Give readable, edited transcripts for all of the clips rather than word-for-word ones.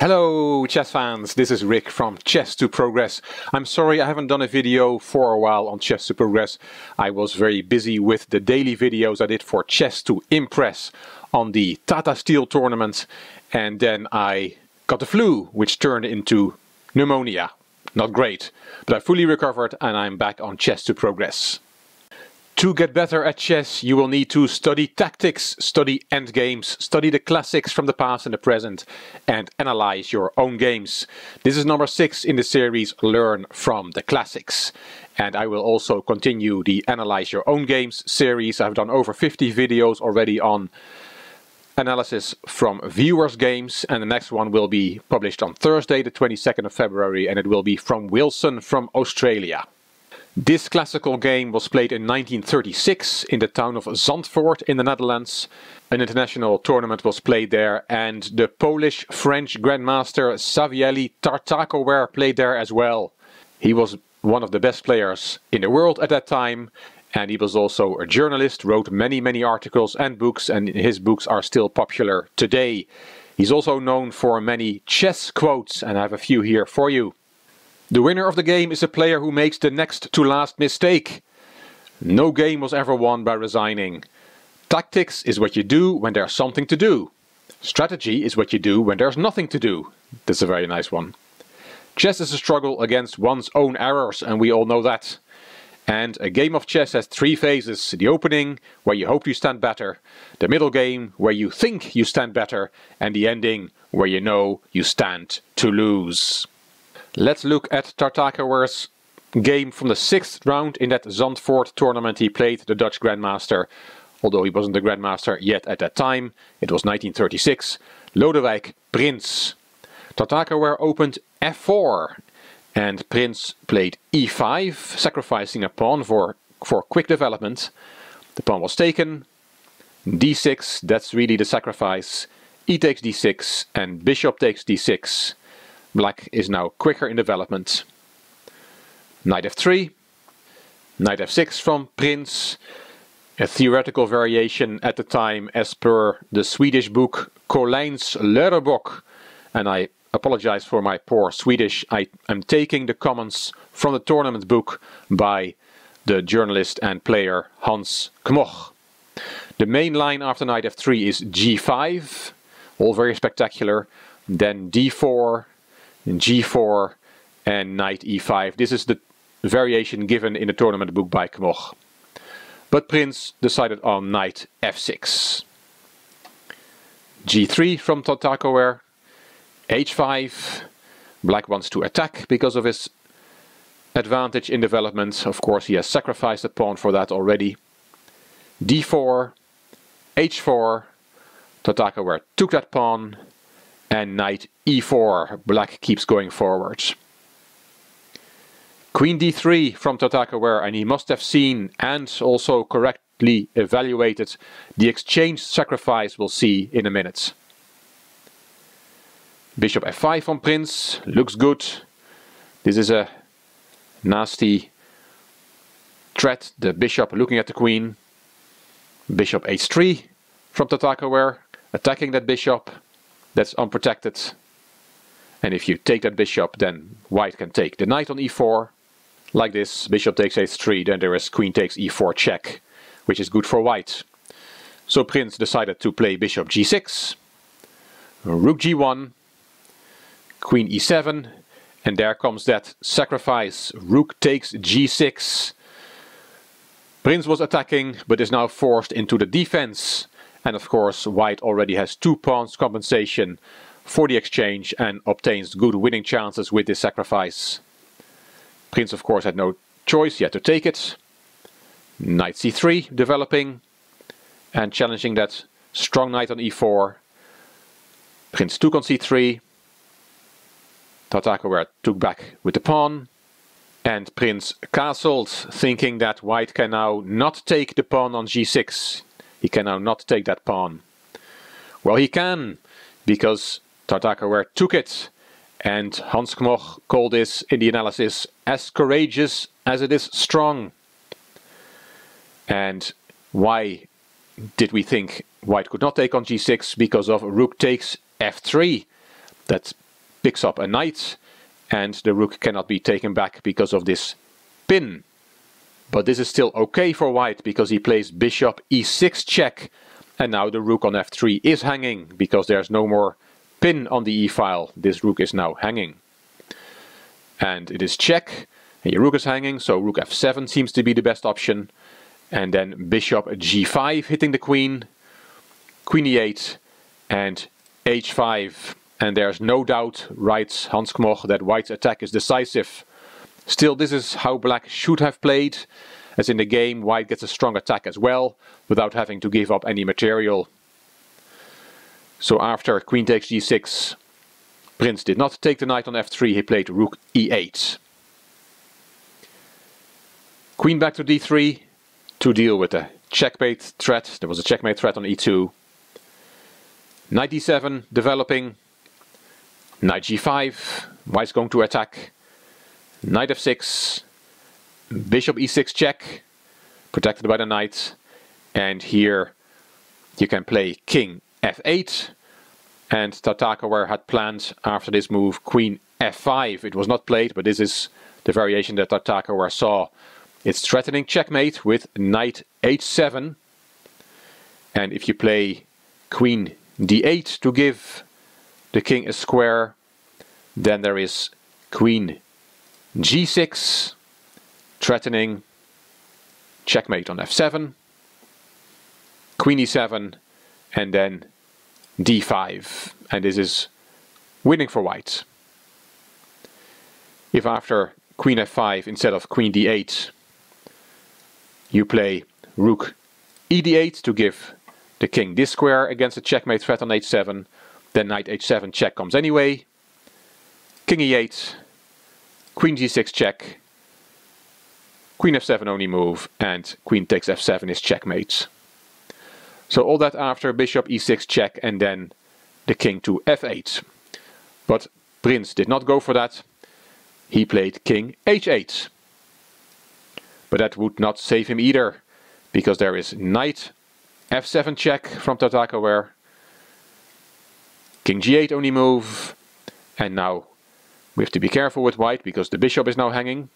Hello chess fans, this is Rick from Chess to Progress. I'm sorry I haven't done a video for a while on Chess to Progress. I was very busy with the daily videos I did for Chess to Impress on the Tata Steel tournament, and then I got the flu, which turned into pneumonia. Not great, but I fully recovered and I'm back on Chess to Progress. To get better at chess, you will need to study tactics, study endgames, study the classics from the past and the present, and analyze your own games. This is number 6 in the series Learn from the Classics. And I will also continue the Analyze Your Own Games series. I've done over 50 videos already on analysis from viewers' games, and the next one will be published on Thursday, the 22nd of February, and it will be from Wilson from Australia. This classical game was played in 1936 in the town of Zandvoort in the Netherlands. An international tournament was played there, and the Polish-French Grandmaster Savielly Tartakower played there as well. He was one of the best players in the world at that time, and he was also a journalist, wrote many articles and books, and his books are still popular today. He's also known for many chess quotes, and I have a few here for you. The winner of the game is a player who makes the next to last mistake. No game was ever won by resigning. Tactics is what you do when there's something to do. Strategy is what you do when there's nothing to do. That's a very nice one. Chess is a struggle against one's own errors, and we all know that. And a game of chess has 3 phases. The opening, where you hope you stand better. The middle game, where you think you stand better. And the ending, where you know you stand to lose. Let's look at Tartakower's game from the 6th round in that Zandvoort tournament. He played the Dutch Grandmaster, although he wasn't the Grandmaster yet at that time. It was 1936. Lodewijk Prins. Tartakower opened f4 and Prins played e5, sacrificing a pawn for quick development. The pawn was taken. d6, that's really the sacrifice. E takes d6 and bishop takes d6. Black is now quicker in development. Knight f3, knight f6 from Prins, a theoretical variation at the time as per the Swedish book Colijns Lärebok, and I apologize for my poor Swedish. I am taking the comments from the tournament book by the journalist and player Hans Kmoch. The main line after knight f3 is g5, all very spectacular, then d4, g4 and knight e5. This is the variation given in the tournament book by Kmoch. But Prins decided on knight f6. g3 from Tartakower. h5. Black wants to attack because of his advantage in development. Of course, he has sacrificed a pawn for that already. d4. h4. Tartakower took that pawn. And knight e4, black keeps going forward. Queen d3 from Tartakower, and he must have seen and also correctly evaluated the exchange sacrifice we'll see in a minute. Bishop f5 from Prins, looks good. This is a nasty threat, the bishop looking at the queen. Bishop h3 from Tartakower, attacking that bishop. That's unprotected, and if you take that bishop, then white can take the knight on e4, like this. Bishop takes h3, then there is queen takes e4 check, which is good for white. So Prins decided to play bishop g6, rook g1, queen e7, and there comes that sacrifice, rook takes g6. Prins was attacking, but is now forced into the defense. And of course, white already has 2 pawns compensation for the exchange and obtains good winning chances with this sacrifice. Prins, of course, had no choice, he had to take it. Knight c3 developing and challenging that strong knight on e4. Prins took on c3. Tartakower took back with the pawn. And Prins castled, thinking that white can now not take the pawn on g6. He can now not take that pawn. Well, he can, because Tartakower took it, and Hans Kmoch called this in the analysis as courageous as it is strong. And why did we think white could not take on g6? Because of rook takes f3. That picks up a knight, and the rook cannot be taken back because of this pin. But this is still okay for white, because he plays bishop e6 check, and now the rook on f3 is hanging, because there's no more pin on the e-file. This rook is now hanging. And it is check, and your rook is hanging, so rook f7 seems to be the best option. And then bishop g5 hitting the queen, queen e8, and h5. And there's no doubt, writes Hans Kmoch, that white's attack is decisive. Still, this is how black should have played, as in the game white gets a strong attack as well, without having to give up any material. So after queen takes g6, Prince did not take the knight on f3, he played rook e8. Queen back to d3 to deal with the checkmate threat. There was a checkmate threat on e2. Knight d7 developing. Knight g5, white's going to attack. Knight f6, bishop e6 check, protected by the knight. And here you can play king f8. And Tartakower had planned after this move queen f5. It was not played, but this is the variation that Tartakower saw. It's threatening checkmate with knight h7. And if you play queen d8 to give the king a square, then there is queen g6, threatening checkmate on f7, queen e7, and then d5. And this is winning for white. If after queen f5 instead of queen d8 you play rook e d8 to give the king this square against a checkmate threat on h7, then knight h7 check comes anyway, king e8, queen g6 check, queen f7 only move, and queen takes f7 is checkmate. So all that after bishop e6 check, and then the king to f8. But Prince did not go for that. He played king h8. But that would not save him either, because there is knight f7 check from Tartakower, king g8 only move, and now we have to be careful with white because the bishop is now hanging.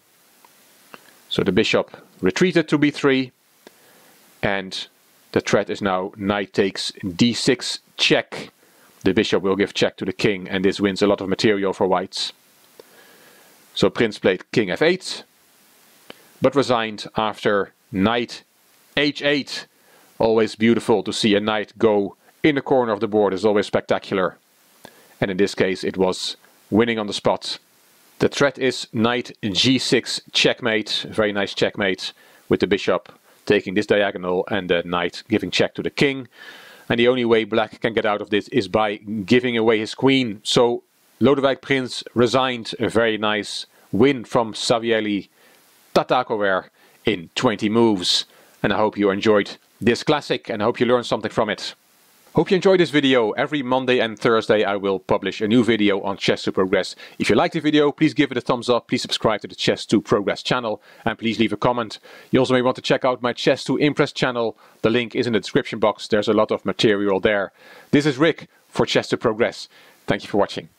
So the bishop retreated to b3, and the threat is now knight takes d6 check. The bishop will give check to the king, and this wins a lot of material for whites. So Prince played king f8, but resigned after knight h8. Always beautiful to see a knight go in the corner of the board, is always spectacular. And in this case it was winning on the spot. The threat is knight g6 checkmate, very nice checkmate, with the bishop taking this diagonal and the knight giving check to the king. And the only way black can get out of this is by giving away his queen. So Lodewijk Prince resigned. A very nice win from Savielli Tartakower in 20 moves. And I hope you enjoyed this classic and I hope you learned something from it. Hope you enjoyed this video. Every Monday and Thursday I will publish a new video on Chess to Progress. If you liked the video, please give it a thumbs up, please subscribe to the Chess to Progress channel, and please leave a comment. You also may want to check out my Chess to Impress channel. The link is in the description box. There's a lot of material there. This is Rick for Chess to Progress. Thank you for watching.